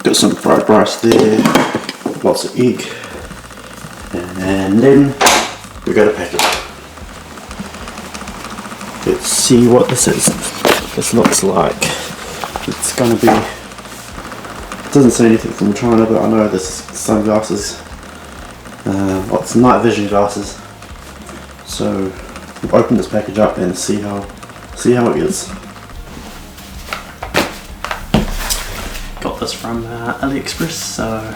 Got some fried rice there, lots of egg, and then we got a packet. Let's see what this is. This looks like it's gonna be. It doesn't say anything from China, but I know this is sunglasses. It's night vision glasses. So we'll open this package up and see how it is. Got this from AliExpress. So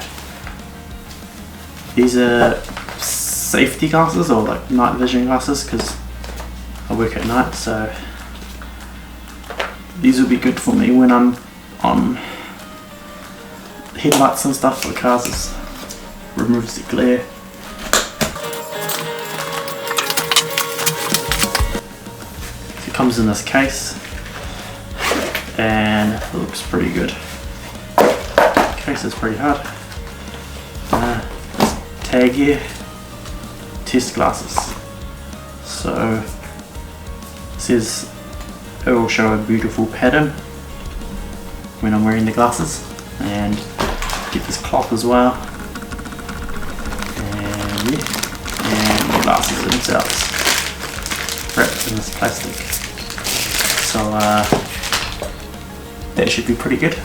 these are safety glasses, or like night vision glasses, because I work at night, so these will be good for me when I'm on headlights and stuff for cars. It removes the glare. It comes in this case and it looks pretty good. The case is pretty hard. Tag here, test glasses. So it says it will show a beautiful pattern when I'm wearing the glasses, and get this cloth as well, and the glasses themselves wrapped in this plastic. So that should be pretty good.